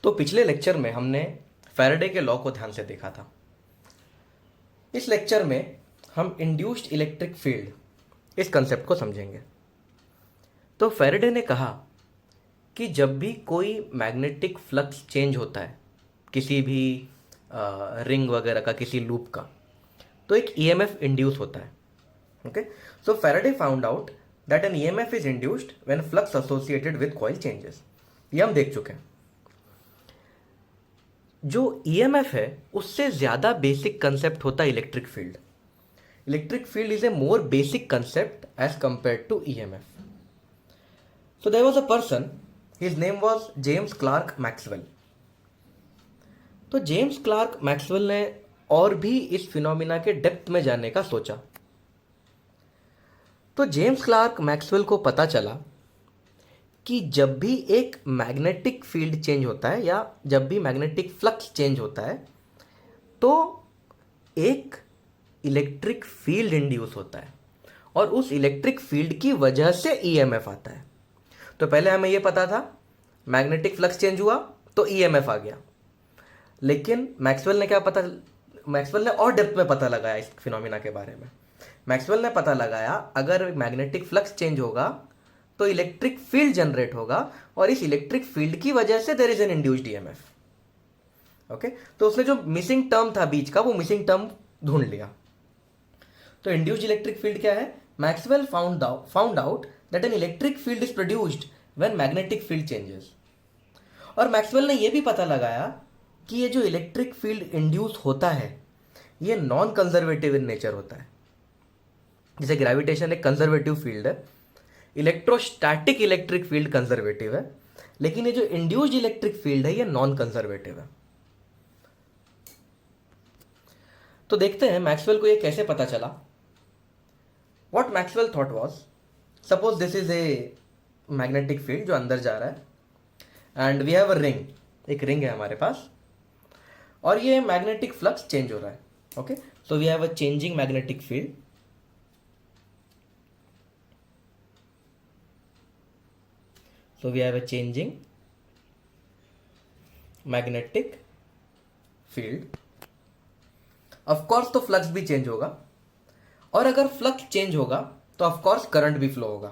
तो पिछले लेक्चर में हमने फैराडे के लॉ को ध्यान से देखा था। इस लेक्चर में हम इंड्यूस्ड इलेक्ट्रिक फील्ड इस कंसेप्ट को समझेंगे। तो फैराडे ने कहा कि जब भी कोई मैग्नेटिक फ्लक्स चेंज होता है किसी भी रिंग वगैरह का, किसी लूप का, तो एक ईएमएफ इंड्यूस होता है। Okay, so Faraday found out that an EMF is induced when flux associated with coil changes. ये हम देख चुके हैं। जो ईएमएफ है उससे ज़्यादा बेसिक कंसेप्ट होता है electric field. Electric field is a more basic concept as compared to EMF. So there was a person, his name was James Clerk Maxwell. तो जेम्स क्लार्क मैक्सवेल ने और भी इस फिनोमिना के डेप्थ में जाने का सोचा। तो जेम्स क्लार्क मैक्सवेल को पता चला कि जब भी एक मैग्नेटिक फील्ड चेंज होता है या जब भी मैग्नेटिक फ्लक्स चेंज होता है तो एक इलेक्ट्रिक फील्ड इंड्यूस होता है और उस इलेक्ट्रिक फील्ड की वजह से ईएमएफ आता है। तो पहले हमें यह पता था मैग्नेटिक फ्लक्स चेंज हुआ तो ईएमएफ आ गया, लेकिन मैक्सवेल ने और डेप्थ में पता लगाया इस फिनोमिना के बारे में। मैक्सवेल ने पता लगाया अगर मैग्नेटिक फ्लक्स चेंज होगा तो इलेक्ट्रिक फील्ड जनरेट होगा और इस इलेक्ट्रिक फील्ड की वजह से there is an induced EMF. Okay, तो उसने जो मिसिंग टर्म था बीच का वो मिसिंग टर्म ढूंढ लिया। तो इंड्यूस्ड इलेक्ट्रिक फील्ड क्या है? Maxwell found out that an electric field is produced when magnetic field changes। और मैक्सवेल ने यह भी पता लगाया कि ये जो इलेक्ट्रिक फील्ड इंड्यूस होता है ये नॉन कंजर्वेटिव इन नेचर होता है। जैसे ग्रेविटेशन एक कंजर्वेटिव फील्ड है, इलेक्ट्रोस्टैटिक इलेक्ट्रिक फील्ड कंजर्वेटिव है, लेकिन ये जो इंड्यूस्ड इलेक्ट्रिक फील्ड है ये नॉन कंजर्वेटिव है। तो देखते हैं मैक्सवेल को ये कैसे पता चला। What Maxwell thought was, suppose this is a magnetic field जो अंदर जा रहा है and we have a ring, एक रिंग है हमारे पास और ये मैग्नेटिक फ्लक्स चेंज हो रहा है। Okay, so we have a changing magnetic field. So we have a changing magnetic field. Of course तो फ्लक्स भी चेंज होगा और अगर फ्लक्स चेंज होगा तो ऑफ कोर्स करंट भी फ्लो होगा।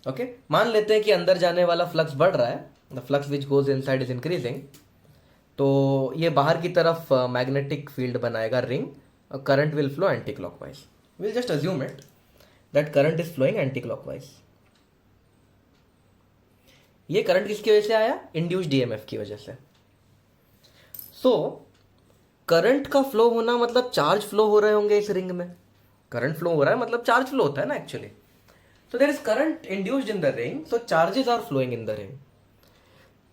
ओके, मान लेते हैं कि अंदर जाने वाला फ्लक्स बढ़ रहा है, the flux which goes inside is increasing, तो ये बाहर की तरफ मैग्नेटिक फील्ड बनाएगा रिंग और current will flow anticlockwise. Will just assume it that current is flowing anticlockwise. ये करंट किसकी वजह से आया? इंड्यूस्ड ईएमएफ की वजह से। सो करंट का फ्लो होना मतलब चार्ज फ्लो हो रहे होंगे इस रिंग में। करंट फ्लो हो रहा है मतलब चार्ज फ्लो होता है ना actually. So there is current induced in the ring, so charges are flowing in the ring.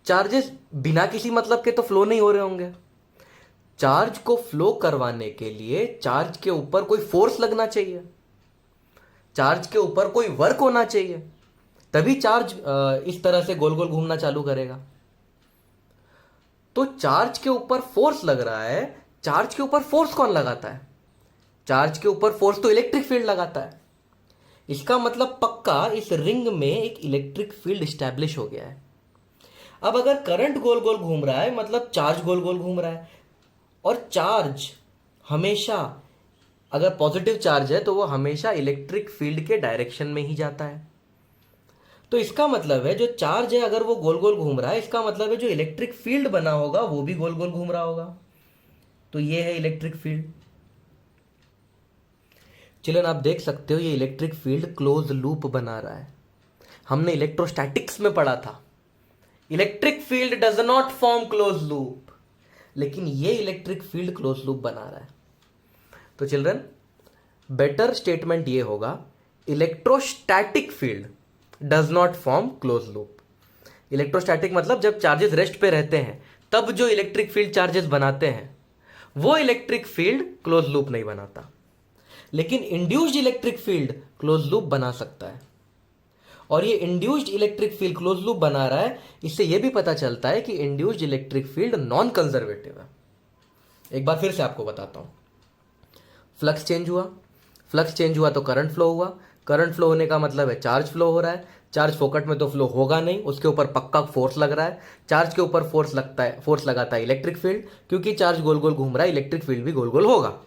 Charges बिना किसी मतलब के तो फ्लो नहीं हो रहे होंगे। चार्ज को फ्लो करवाने के लिए चार्ज के ऊपर कोई फोर्स लगना चाहिए, चार्ज के ऊपर कोई वर्क होना चाहिए, तभी चार्ज इस तरह से गोल गोल घूमना चालू करेगा। तो चार्ज के ऊपर फोर्स लग रहा है। चार्ज के ऊपर फोर्स कौन लगाता है? चार्ज के ऊपर फोर्स तो इलेक्ट्रिक फील्ड लगाता है। इसका मतलब पक्का इस रिंग में एक इलेक्ट्रिक फील्ड स्टैब्लिश हो गया है। अब अगर करंट गोल गोल घूम रहा है मतलब चार्ज गोल गोल घूम रहा है, और चार्ज हमेशा, अगर पॉजिटिव चार्ज है तो वो हमेशा इलेक्ट्रिक फील्ड के डायरेक्शन में ही जाता है। तो इसका मतलब है जो चार्ज है अगर वो गोल गोल घूम रहा है, इसका मतलब है जो इलेक्ट्रिक फील्ड बना होगा वो भी गोल गोल घूम रहा होगा। तो ये है इलेक्ट्रिक फील्ड। चिल्ड्रन आप देख सकते हो ये इलेक्ट्रिक फील्ड क्लोज लूप बना रहा है। हमने इलेक्ट्रोस्टैटिक्स में पढ़ा था electric field does not form close loop, लेकिन ये इलेक्ट्रिक फील्ड क्लोज लूप बना रहा है। तो चिल्ड्रन बेटर स्टेटमेंट ये होगा electrostatic field does not form close loop. Electrostatic मतलब जब चार्जेस रेस्ट पे रहते हैं तब जो इलेक्ट्रिक फील्ड चार्जेस बनाते हैं वो इलेक्ट्रिक फील्ड क्लोज लूप नहीं बनाता, लेकिन induced electric field close loop बना सकता है। और ये induced electric field close loop बना रहा है, इससे यह भी पता चलता है कि induced electric field non conservative है। एक बार फिर से आपको बताता हूं। फ्लक्स चेंज हुआ तो करंट फ्लो हुआ, करंट फ्लो होने का मतलब है चार्ज फ्लो हो रहा है, चार्ज फोकट में तो फ्लो होगा नहीं, उसके ऊपर पक्का फोर्स लग रहा है। चार्ज के ऊपर फोर्स लगता है, फोर्स लगाता है इलेक्ट्रिक फील्ड, क्योंकि चार्ज गोल गोल घूम रहा है, इलेक्ट्रिक फील्ड भी गोल गोल होगा।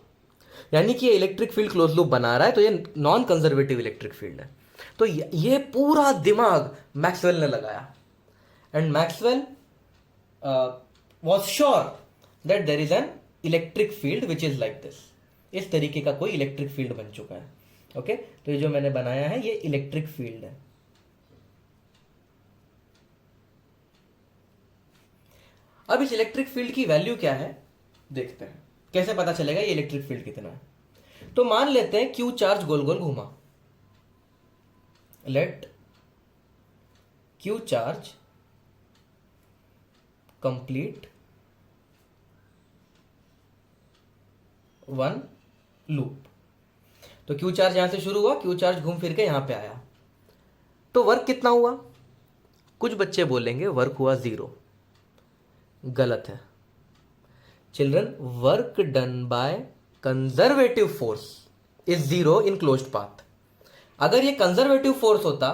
यानी कि ये इलेक्ट्रिक फील्ड क्लोज लूप बना रहा है, तो ये नॉन कंजर्वेटिव इलेक्ट्रिक फील्ड है। तो ये पूरा दिमाग मैक्सवेल ने लगाया, and Maxwell was sure that there is an electric field which is like this. इस तरीके का कोई इलेक्ट्रिक फील्ड बन चुका है। ओके, तो ये जो मैंने बनाया है ये इलेक्ट्रिक फील्ड है। अब इस इलेक्ट्रिक फील्ड की वैल्यू क्या है देखते हैं, कैसे पता चलेगा ये इलेक्ट्रिक फील्ड कितना है। तो मान लेते हैं क्यू चार्ज गोल गोल घूमा, let Q charge complete one loop. तो क्यू चार्ज यहां से शुरू हुआ, क्यू चार्ज घूम फिर के यहां पे आया, तो वर्क कितना हुआ? कुछ बच्चे बोलेंगे वर्क हुआ 0। गलत है children, work done by conservative force is 0 in closed path. अगर ये कंजर्वेटिव फोर्स होता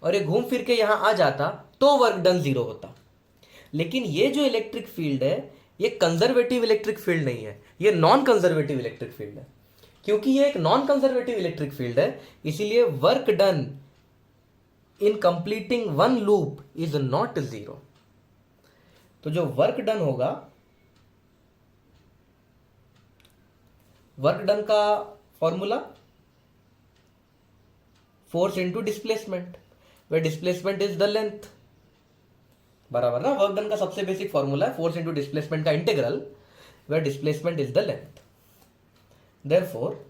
और ये घूम फिर के यहां आ जाता तो वर्क डन 0 होता। लेकिन ये जो इलेक्ट्रिक फील्ड है ये कंजर्वेटिव इलेक्ट्रिक फील्ड नहीं है, ये नॉन कंजर्वेटिव इलेक्ट्रिक फील्ड है। क्योंकि ये एक नॉन कंजर्वेटिव इलेक्ट्रिक फील्ड है, इसीलिए work done in completing one loop is not 0। तो जो वर्क डन होगा, वर्क डन का formula force into displacement, way displacement is the length, बराबर ना। वर्क डन का सबसे बेसिक फॉर्मूला है फोर्स इंटू डिस्प्लेसमेंट का integral, way displacement is the length. Therefore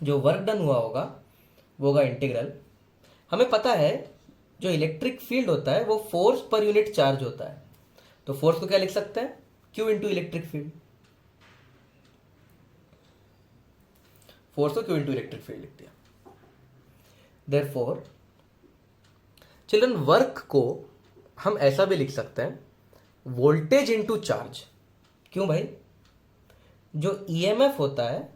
जो वर्क डन हुआ होगा वो होगा इंटीग्रल। हमें पता है जो इलेक्ट्रिक फील्ड होता है वो फोर्स पर यूनिट चार्ज होता है, तो फोर्स को क्या लिख सकते हैं? Q into electric field. Force को क्यू इंटू इलेक्ट्रिक फील्ड लिख दिया। देयरफॉर चिल्ड्रन वर्क को हम ऐसा भी लिख सकते हैं, वोल्टेज इंटू चार्ज। क्यों भाई? जो ईएमएफ होता है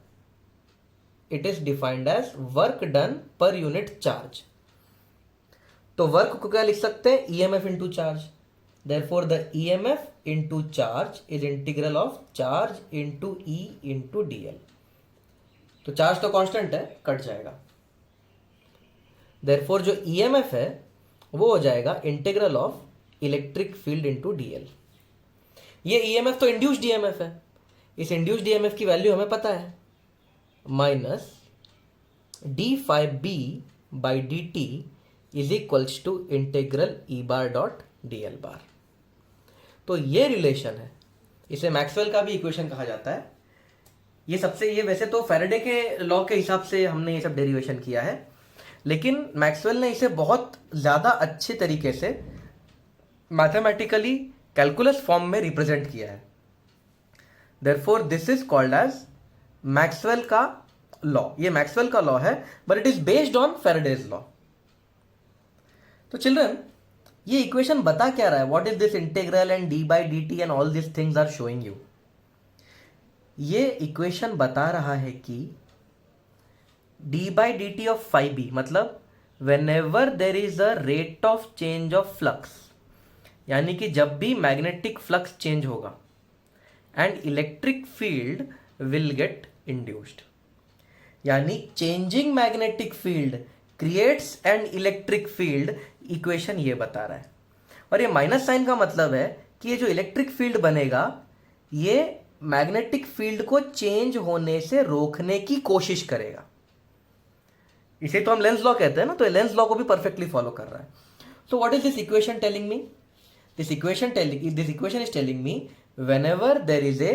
it is defined as work done per unit charge. तो वर्क को क्या लिख सकते हैं? EMF into charge. Therefore the EMF into charge is integral of charge into E into dl. तो चार्ज तो कांस्टेंट है, कट जाएगा। देयरफॉर जो ईएमएफ है वो हो जाएगा integral of electric field into dl. ये ईएमएफ तो इंड्यूस्ड ईएमएफ है, इस इंड्यूस्ड ईएमएफ की वैल्यू हमें पता है, minus D five B by D t is equals to integral E bar dot D L bar. तो ये रिलेशन है, इसे मैक्सवेल का भी इक्वेशन कहा जाता है। ये वैसे तो फैराडे के लॉ के हिसाब से हमने ये सब डेरिवेशन किया है, लेकिन मैक्सवेल ने इसे बहुत ज़्यादा अच्छे तरीके से मैथमेटिकली कैलकुलस फॉर्म में रिप्रेजेंट किया है। Therefore this is called as Maxwell का लॉ। ये मैक्सवेल का लॉ है, but it is based on Faraday's law. तो चिल्ड्रन ये इक्वेशन बता क्या रहा है? What is this integral and d by D t and all this things are showing you. ये इक्वेशन बता रहा है कि d by D T of phi B मतलब when ever there is a rate of change of flux, यानी कि जब भी मैग्नेटिक फ्लक्स चेंज होगा and electric field will get induced, यानी changing magnetic field creates an electric field. Equation ये बता रहा है, और ये माइनस साइन का मतलब है कि ये जो इलेक्ट्रिक फील्ड बनेगा ये मैग्नेटिक फील्ड को चेंज होने से रोकने की कोशिश करेगा। इसे तो हम लेंस लॉ कहते हैं ना, तो लेंस लॉ को भी परफेक्टली फॉलो कर रहा है। So what is this equation telling me? This equation is telling me whenever there is a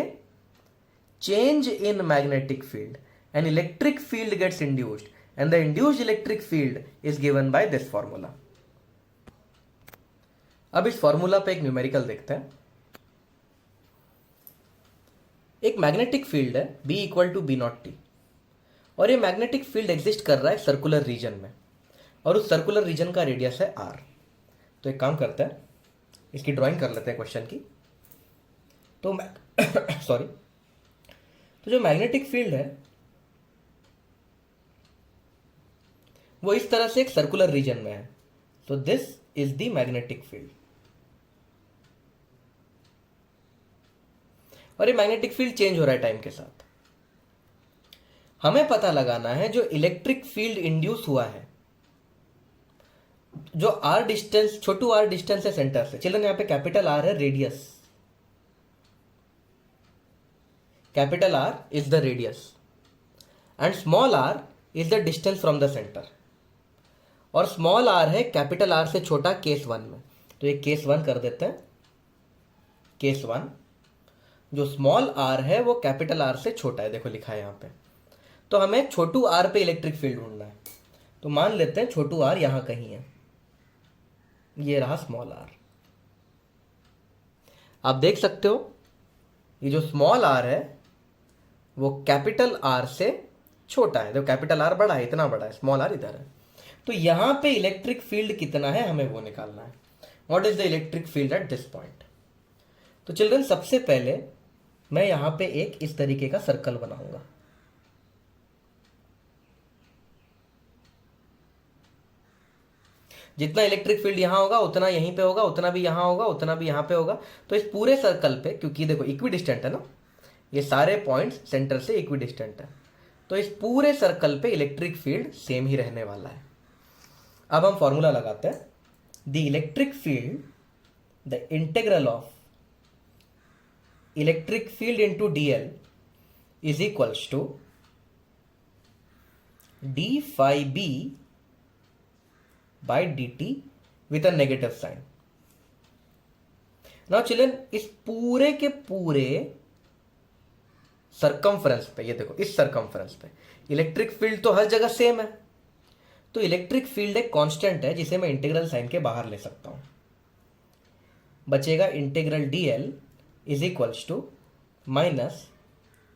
change in magnetic field, an electric field gets induced, and the induced electric field is given by this formula. अब इस formula पे एक numerical देखते हैं। एक magnetic field है B equal to B naught t, और ये मैग्नेटिक फील्ड एग्जिस्ट कर रहा है सर्कुलर रीजन में, और उस सर्कुलर रीजन का रेडियस है R। तो एक काम करते हैं, इसकी ड्राइंग कर लेते हैं क्वेश्चन की। तो सॉरी, तो जो मैग्नेटिक फील्ड है वो इस तरह से एक सर्कुलर रीजन में है, so this is the magnetic field. और ये मैग्नेटिक फील्ड चेंज हो रहा है टाइम के साथ। हमें पता लगाना है जो इलेक्ट्रिक फील्ड इंड्यूस हुआ है, जो आर डिस्टेंस, छोटू आर डिस्टेंस है सेंटर से। चिल्ड्रन यहां पे कैपिटल आर है radius, capital r is the radius and small r is the distance from the centre. और स्मॉल आर है कैपिटल आर से छोटा केस वन में, तो ये केस वन कर देते हैं। केस वन, जो स्मॉल आर है वो कैपिटल आर से छोटा है, देखो लिखा है यहां पे। तो हमें छोटू आर पे इलेक्ट्रिक फील्ड ढूंढना है, तो मान लेते हैं छोटू आर यहां कहीं है, ये रहा स्मॉल आर। आप देख सकते हो ये जो स्मॉल आर है वो कैपिटल आर से छोटा है, तो कैपिटल आर बड़ा है, इतना बड़ा है, स्मॉल आर इधर है। तो यहां पे इलेक्ट्रिक फील्ड कितना है हमें वो निकालना है। What is the electric field at this point. तो चिल्ड्रन सबसे पहले मैं यहां पे एक इस तरीके का सर्कल बनाऊंगा। जितना इलेक्ट्रिक फील्ड यहां होगा उतना यहीं पे होगा, उतना भी यहां होगा, उतना भी यहां पे होगा। तो इस पूरे सर्कल पे, क्योंकि देखो इक्विडिस्टेंट है ना, ये सारे पॉइंट्स सेंटर से इक्विडिस्टेंट है, तो इस पूरे सर्कल पे इलेक्ट्रिक फील्ड सेम ही रहने वाला है। अब हम फॉर्मूला लगाते हैं। The electric field, the integral of electric field into dl is equals to d phi B by dt with a negative sign। Now children इस पूरे के पूरे सरकमफ्रेंस पे, ये देखो इस सरकमफ्रेंस पे इलेक्ट्रिक फील्ड तो हर जगह सेम है, तो इलेक्ट्रिक फील्ड एक कांस्टेंट है जिसे मैं इंटीग्रल साइन के बाहर ले सकता हूं। बचेगा integral dl is equals to minus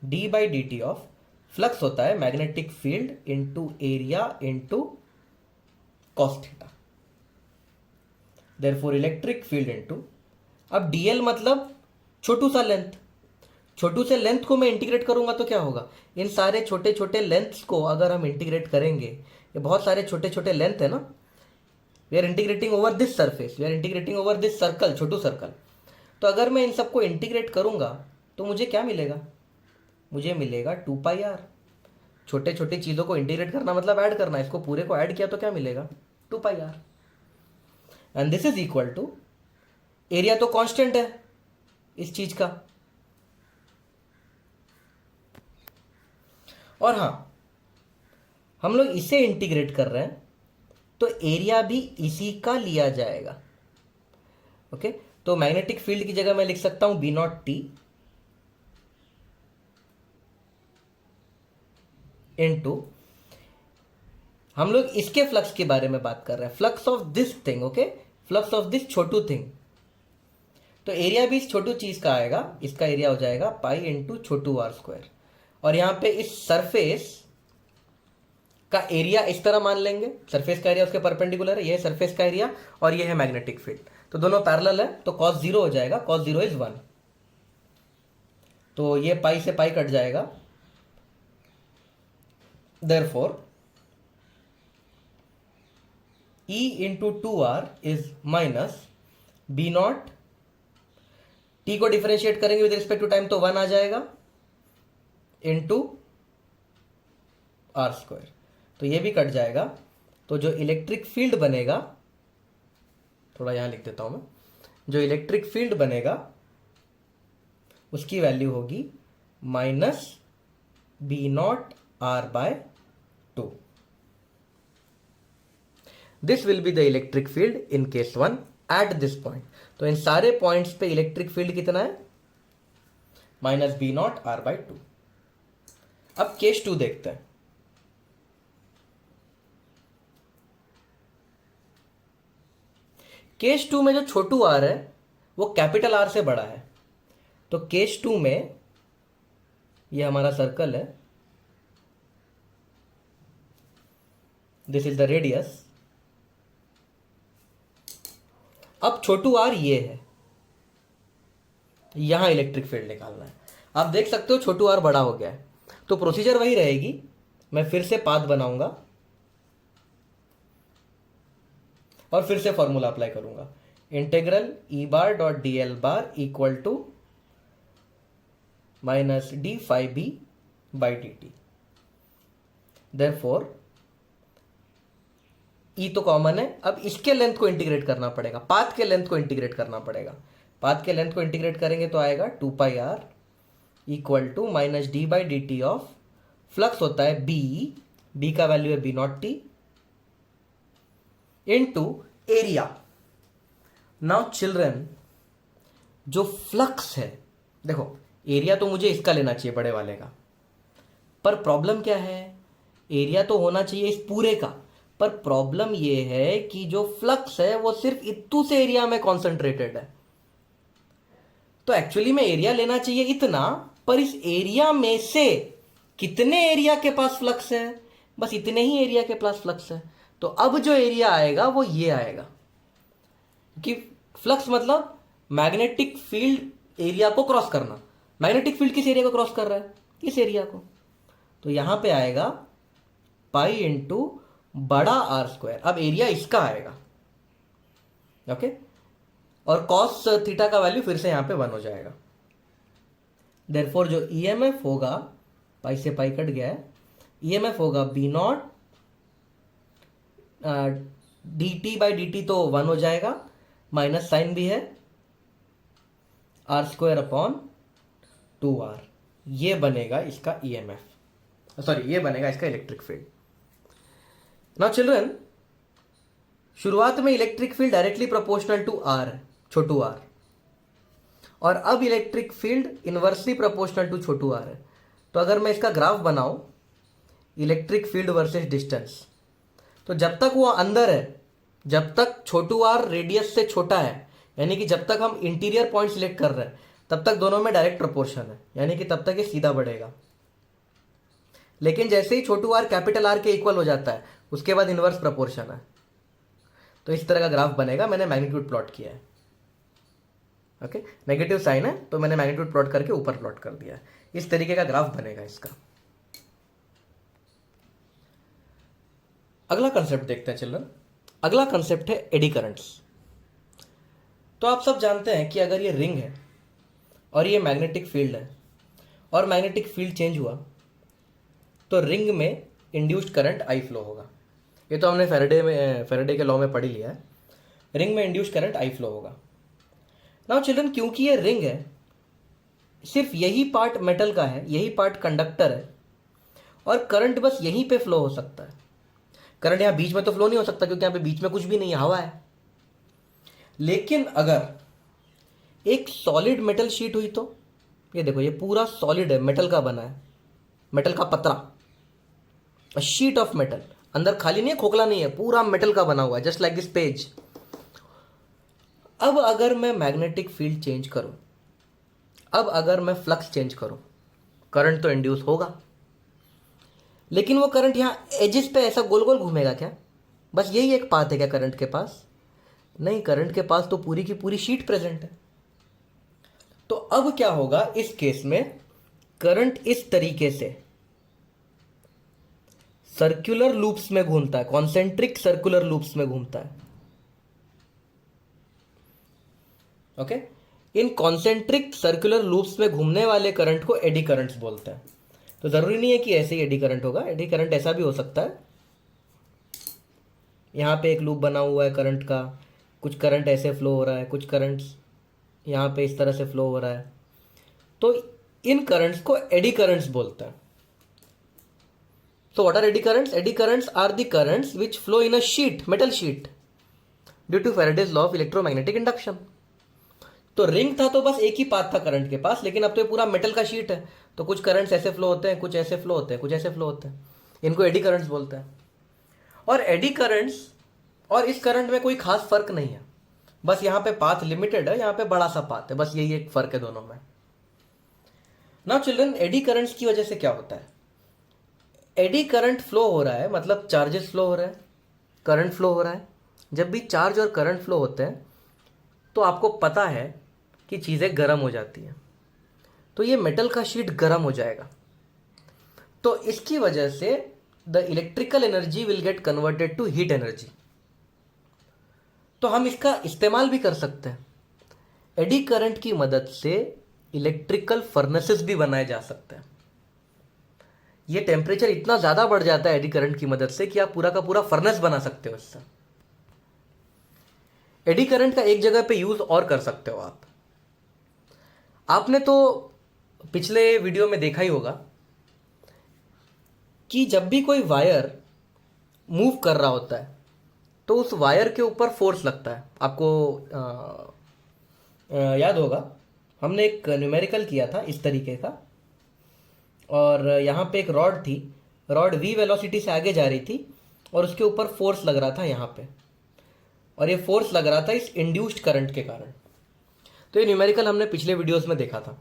D by D T of, flux होता है magnetic field into area into cos theta, therefore electric field into, अब dl मतलब छोटू सा लेंथ, छोटू से लेंथ को मैं इंटीग्रेट करूंगा तो क्या होगा, इन सारे छोटे छोटे लेंथ्स को अगर हम इंटीग्रेट करेंगे, ये बहुत सारे छोटे छोटे लेंथ है ना, we are integrating over this surface, we are integrating over this circle, छोटू सर्कल। तो अगर मैं इन सबको इंटीग्रेट करूंगा तो मुझे क्या मिलेगा, मुझे मिलेगा 2πr। छोटे छोटी चीजों को इंटीग्रेट करना मतलब ऐड करना, इसको पूरे को ऐड किया तो क्या मिलेगा 2πr। And this is equal to, area तो कांस्टेंट है इस चीज का, और हां हम लोग इसे इंटीग्रेट कर रहे हैं तो एरिया भी इसी का लिया जाएगा। ओके, तो मैग्नेटिक फील्ड की जगह मैं लिख सकता हूं बी नॉट टी इनटू, हम लोग इसके फ्लक्स के बारे में बात कर रहे हैं, flux of this thing, okay, flux of this Chhotu thing. तो एरिया भी इस छोटू चीज का आएगा, इसका एरिया हो जाएगा पाई इंटू छोटू आर स्क्वायर, और यहां पे इस सरफेस का एरिया इस तरह मान लेंगे, सरफेस का एरिया उसके परपेंडिकुलर है, ये है सरफेस का एरिया और ये है मैग्नेटिक फील्ड, तो दोनों पैरेलल है, तो cos 0 हो जाएगा, cos 0 इज 1, तो ये पाई से पाई कट जाएगा, therefore E into 2r is minus B naught, t को डिफरेंशिएट करेंगे विद रिस्पेक्ट टू टाइम तो 1 आ जाएगा, इंटू आर स्क्वायर, तो ये भी कट जाएगा। तो जो इलेक्ट्रिक फील्ड बनेगा, थोड़ा यहां लिख देता हूं मैं, जो इलेक्ट्रिक फील्ड बनेगा उसकी वैल्यू होगी minus B naught r by 2। This will be the electric field in case 1 at this point. तो इन सारे पॉइंट्स पे इलेक्ट्रिक फील्ड कितना है, minus B naught r by 2। अब केस 2 देखते हैं। केस 2 में जो छोटू आर है वो कैपिटल आर से बड़ा है, तो केस 2 में ये हमारा सर्कल है, दिस इज द रेडियस। अब छोटू आर ये है, यहां इलेक्ट्रिक फील्ड निकालना है। आप देख सकते हो छोटू आर बड़ा हो गया है, तो प्रोसीजर वही रहेगी, मैं फिर से पाथ बनाऊंगा। और फिर से फॉर्मूला अप्लाई करूंगा, integral E bar dot D L bar equal to minus D five B by D T. Therefore E तो कॉमन है, अब इसके लेंथ को इंटीग्रेट करना पड़ेगा, पाथ के लेंथ को इंटीग्रेट करना पड़ेगा। पाथ के लेंथ को इंटीग्रेट करेंगे तो आएगा 2 pi R equal to minus D by D T of flux होता है बी का वैल्यू है B naught T into area. Now children, जो फ्लक्स है, देखो एरिया तो मुझे इसका लेना चाहिए बड़े वाले का, पर प्रॉब्लम क्या है, एरिया तो होना चाहिए इस पूरे का, पर प्रॉब्लम ये है कि जो फ्लक्स है वो सिर्फ इतू से एरिया में कॉन्सेंट्रेटेड है। तो एक्चुअली में एरिया लेना चाहिए इतना, पर इस एरिया में से कितने एरिया के पास फ्लक्स है, बस इतने ही एरिया के पास फ्लक्स है। तो अब जो एरिया आएगा वो ये आएगा, कि फ्लक्स मतलब मैग्नेटिक फील्ड एरिया को क्रॉस करना। मैग्नेटिक फील्ड किस एरिया को क्रॉस कर रहा है, इस एरिया को। तो यहां पे आएगा पाई इंटू बड़ा आर स्क्वायर। अब एरिया इसका आएगा, ओके, और कॉस थीटा का वैल्यू फिर से यहां पे 1 हो जाएगा। देयरफॉर जो ईएमएफ होगा, पाई से पाई कट गया है, ईएमएफ होगा B naught d t by D t तो 1 हो जाएगा, माइनस साइन भी है, आर स्क्वायर अपॉन 2r। ये बनेगा इसका ईएमएफ, सॉरी ये बनेगा इसका इलेक्ट्रिक फील्ड। नाउ चिल्ड्रन, शुरुआत में electric field directly proportional to r, छोटू आर, और अब electric field inversely proportional to छोटू आर है। तो अगर मैं इसका ग्राफ बनाऊं, इलेक्ट्रिक फील्ड वर्सेस डिस्टेंस, तो जब तक वो अंदर है, जब तक छोटू आर रेडियस से छोटा है, यानी कि जब तक हम इंटीरियर पॉइंट सिलेक्ट कर रहे हैं, तब तक दोनों में डायरेक्ट प्रोपोर्शन है, यानी कि तब तक ये सीधा बढ़ेगा। लेकिन जैसे ही छोटू आर कैपिटल आर के इक्वल हो जाता है, उसके बाद इनवर्स प्रोपोर्शन है। तो इस तरह का ग्राफ बनेगा, मैंने मैग्नीट्यूड प्लॉट किया है, ओके, नेगेटिव साइन है तो मैंने मैग्नीट्यूड प्लॉट करके ऊपर प्लॉट कर दिया है। इस तरीके का ग्राफ बनेगा इसका। अगला कंसेप्ट देखते हैं चिल्ड्रन। अगला कंसेप्ट है एडी करंट्स। तो आप सब जानते हैं कि अगर ये रिंग है और ये मैग्नेटिक फील्ड है और मैग्नेटिक फील्ड चेंज हुआ तो रिंग में इंड्यूस्ड करंट आई फ्लो होगा। ये तो हमने फेराडे के लॉ में पढ़ ही लिया है, रिंग में इंड्यूस्ड करंट आई फ्लो होगा। नाउ चिल्ड्रन, क्योंकि ये रिंग है, सिर्फ यही पार्ट मेटल का है, यही पार्ट कंडक्टर है, और करंट बस यहीं पे फ्लो हो सकता है। करंट यहाँ बीच में तो फ्लो नहीं हो सकता, क्योंकि यहाँ पे बीच में कुछ भी नहीं है, हवा है। लेकिन अगर एक सॉलिड मेटल शीट हुई तो ये देखो, ये पूरा सॉलिड है, मेटल का बना है, मेटल का पतरा, शीट ऑफ मेटल, अंदर खाली नहीं है, खोखला नहीं है, पूरा मेटल का बना हुआ है, जस्ट लाइक दिस पेज। अब अगर मैं मैग्नेटिक फील्ड चेंज करूं, अब अगर मैं फ्लक्स चेंज करूं, करंट तो इंड्यूस होगा, लेकिन वो करंट यहां एजेस पे ऐसा गोल गोल घूमेगा क्या? बस यही एक पाथ है क्या करंट के पास? नहीं, करंट के पास तो पूरी की पूरी शीट प्रेजेंट है। तो अब क्या होगा इस केस में, करंट इस तरीके से सर्कुलर लूप्स में घूमता है, कॉन्सेंट्रिक सर्कुलर लूप्स में घूमता है, ओके। इन कॉन्सेंट्रिक सर्कुलर लूप्स में घूमने वाले करंट को एडी करंट्स बोलते हैं। तो जरूरी नहीं है कि ऐसे ही एडी करंट होगा, एडी करंट ऐसा भी हो सकता है, यहां पे एक लूप बना हुआ है करंट का, कुछ करंट ऐसे फ्लो हो रहा है, कुछ करंट्स यहां पे इस तरह से फ्लो हो रहा है, तो इन करंट्स को एडी करंट्स बोलते हैं। So what are eddy currents? Eddy currents are the currents which flow in a sheet, metal sheet, due to Faraday's law of electromagnetic induction. तो रिंग था तो बस एक ही पाथ था करंट के पास, लेकिन अब तो ये पूरा मेटल का शीट है, तो कुछ करंट्स ऐसे फ्लो होते हैं, कुछ ऐसे फ्लो होते हैं, कुछ ऐसे फ्लो होते हैं, इनको एडी करंट्स बोलते हैं। और एडी करंट्स और इस करंट में कोई खास फर्क नहीं है, बस यहाँ पे पाथ लिमिटेड है, यहाँ पे बड़ा सा पाथ है, बस यही एक फर्क है दोनों में। नाउ चिल्ड्रन, एडी करंट्स की वजह से क्या होता है? एडी करंट फ्लो हो रहा है, मतलब चार्जेस फ्लो हो रहा है, करंट फ्लो हो रहा है। जब भी चार्ज और करंट फ्लो होते हैं तो आपको पता है कि चीज़ें गर्म हो जाती हैं, तो ये मेटल का शीट गर्म हो जाएगा। तो इसकी वजह से the electrical energy will get converted to heat energy. तो हम इसका इस्तेमाल भी कर सकते हैं। एडी करंट की मदद से इलेक्ट्रिकल फर्नेसेस भी बनाए जा सकते हैं। ये टेम्परेचर इतना ज़्यादा बढ़ जाता है एडी करंट की मदद से कि आप पूरा का पूरा फर्नेस बना सकते हो इससे। एडी करंट का एक जगह पे यूज़ और कर सकते हो आप। आपने तो पिछले वीडियो में देखा ही होगा कि जब भी कोई वायर मूव कर रहा होता है तो उस वायर के ऊपर फोर्स लगता है। आपको याद होगा, हमने एक न्यूमेरिकल किया था इस तरीके का, और यहाँ पे एक रॉड थी, रॉड v वेलोसिटी से आगे जा रही थी और उसके ऊपर फोर्स लग रहा था यहाँ पे, और ये फोर्स लग रहा था इस इंड्यूस्ड करंट के कारण। तो ये न्यूमेरिकल हमने पिछले वीडियोस में देखा था।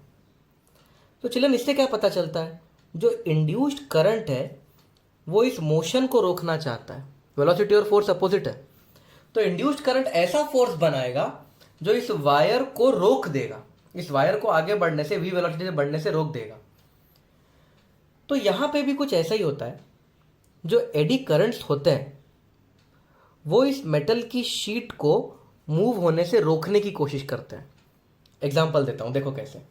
तो चलन इससे क्या पता चलता है, जो इंड्यूस्ड करंट है वो इस मोशन को रोकना चाहता है। वेलोसिटी और फोर्स अपोजिट है, तो इंड्यूस्ड करंट ऐसा फोर्स बनाएगा जो इस वायर को रोक देगा, इस वायर को आगे बढ़ने से, v वेलोसिटी से बढ़ने से रोक देगा। तो यहां पे भी कुछ ऐसा ही होता है। जो एडी करंट्स होते हैं वो इस मेटल की शीट को मूव होने से रोकने की कोशिश करते हैं। एग्जांपल देता हूं, देखो कैसे।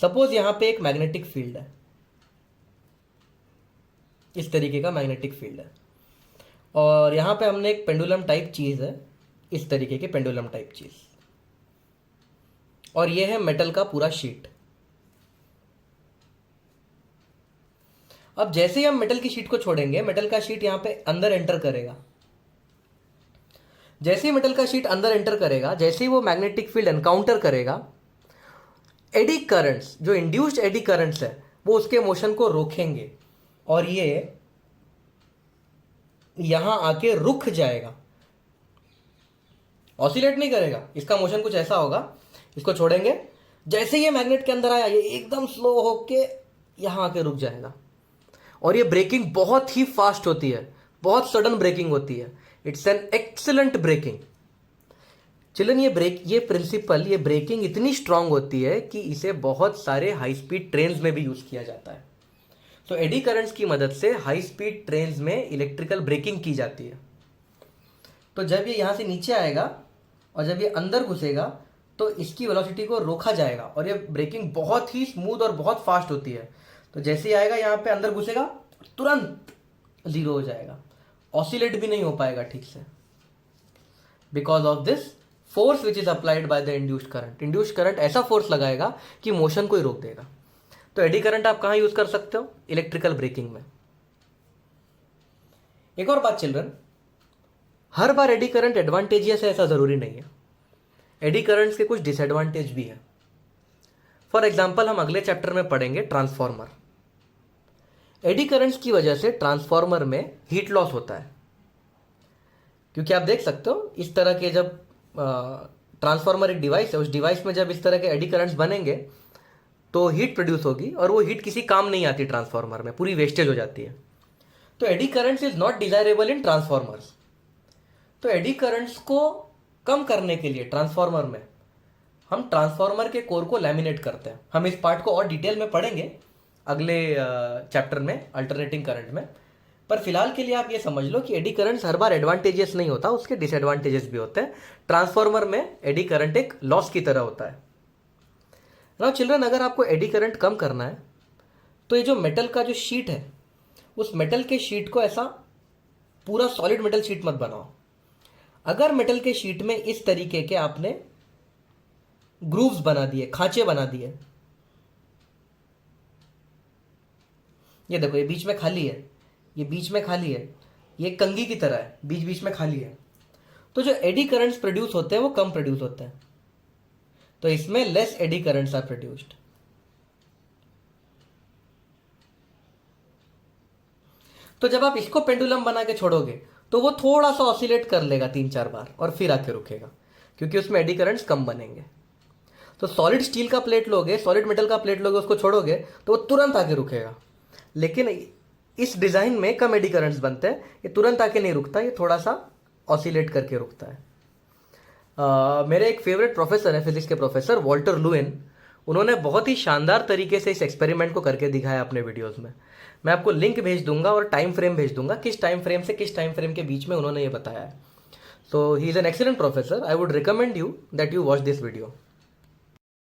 सपोज यहां पे एक मैग्नेटिक फील्ड है, इस तरीके का मैग्नेटिक फील्ड है, और यहां पे हमने एक पेंडुलम टाइप चीज है, इस तरीके के पेंडुलम टाइप चीज, और ये है मेटल का पूरा शीट। अब जैसे ही हम मेटल की शीट को छोड़ेंगे, मेटल का शीट यहां पे अंदर एंटर करेगा। जैसे ही मेटल का शीट अंदर एंटर करेगा, जैसे ही वो मैग्नेटिक फील्ड एनकाउंटर करेगा, एडी करंट्स, जो इंड्यूस्ड एडी करंट्स है, वो उसके मोशन को रोकेंगे और ये यहां आके रुक जाएगा, ऑसिलेट नहीं करेगा। इसका मोशन कुछ ऐसा होगा, इसको छोड़ेंगे, जैसे ये मैग्नेट के अंदर आया, ये एकदम स्लो होके यहां आके रुक जाएगा। और ये ब्रेकिंग बहुत ही फास्ट होती है, बहुत सडन ब्रेकिंग होती है। It's an excellent braking. Children, ये प्रिंसिपल, ये ब्रेकिंग इतनी स्ट्रांग होती है कि इसे बहुत सारे हाई स्पीड ट्रेन्स में भी यूज किया जाता है। तो एडी करंट्स की मदद से हाई स्पीड ट्रेन्स में इलेक्ट्रिकल ब्रेकिंग की जाती है। तो जब ये यहां से नीचे आएगा और जब ये अंदर घुसेगा तो इसकी वेलोसिटी को रोका जाएगा, और ये ब्रेकिंग बहुत ही स्मूथ और बहुत फास्ट होती है। तो जैसे ही आएगा यहाँ पे अंदर घुसेगा, तुरंत जीरो हो जाएगा, ऑसिलेट भी नहीं हो पाएगा ठीक से, because of this force which is applied by the induced current. Induced current ऐसा फोर्स लगाएगा कि मोशन को ही रोक देगा। तो एडी करंट आप कहां यूज कर सकते हो? इलेक्ट्रिकल ब्रेकिंग में। एक और बात चिल्ड्रन, हर बार एडी करंट एडवांटेजियस है ऐसा जरूरी नहीं है। एडी करंट्स के कुछ डिसएडवांटेज भी है। फॉर एग्जाम्पल, हम अगले चैप्टर में पढ़ेंगे ट्रांसफॉर्मर। एडी करंट्स की वजह से ट्रांसफॉर्मर में हीट लॉस होता है, क्योंकि आप देख सकते हो इस तरह के, जब ट्रांसफॉर्मर एक डिवाइस है, उस डिवाइस में जब इस तरह के एडी करंट्स बनेंगे तो हीट प्रोड्यूस होगी, और वो हीट किसी काम नहीं आती ट्रांसफॉर्मर में, पूरी वेस्टेज हो जाती है। तो eddy currents is not desirable in transformers. तो एडी करंट्स को कम करने के लिए ट्रांसफॉर्मर में हम ट्रांसफॉर्मर के कोर को लैमिनेट करते हैं। हम इस पार्ट को और डिटेल में पढ़ेंगे अगले चैप्टर में, अल्टरनेटिंग करंट में। पर फिलहाल के लिए आप ये समझ लो कि एडी करंट्स हर बार एडवांटेजेस नहीं होता, उसके डिसएडवांटेजेस भी होते हैं। ट्रांसफॉर्मर में एडी करंट एक लॉस की तरह होता है। नाउ चिल्ड्रन, अगर आपको एडी करंट कम करना है तो ये जो मेटल का जो शीट है, उस मेटल के शीट को ऐसा पूरा सॉलिड मेटल शीट मत बनाओ। अगर मेटल के शीट में इस तरीके के आपने ग्रूव्स बना दिए, खांचे बना दिए, ये देखो ये बीच में खाली है, ये बीच में खाली है, ये कंघी की तरह है, बीच बीच में खाली है, तो जो एडी करंट्स प्रोड्यूस होते हैं वो कम प्रोड्यूस होते हैं। तो इसमें less eddy currents are produced. तो जब आप इसको पेंडुलम बना के छोड़ोगे तो वो थोड़ा सा ऑसिलेट कर लेगा 3-4 बार और फिर आके रुकेगा, क्योंकि उसमें एडी करंट्स कम बनेंगे। तो सॉलिड स्टील का प्लेट लोगे, सॉलिड मेटल का प्लेट लोगे, उसको छोड़ोगे तो वो तुरंत आके रुकेगा। लेकिन इस डिजाइन में कम एडी करंट्स बनते हैं, ये तुरंत आके नहीं रुकता, ये थोड़ा सा ऑसिलेट करके रुकता है। मेरे एक फेवरेट प्रोफेसर है, फिजिक्स के प्रोफेसर वॉल्टर लुएन, उन्होंने बहुत ही शानदार तरीके से इस एक्सपेरिमेंट को करके दिखाया अपने वीडियोस में। मैं आपको लिंक भेज दूंगा और टाइम फ्रेम भेज दूंगा, किस टाइम फ्रेम से किस टाइम फ्रेम के बीच में उन्होंने ये बताया है। So he is an excellent professor. I would recommend you that you watch this video.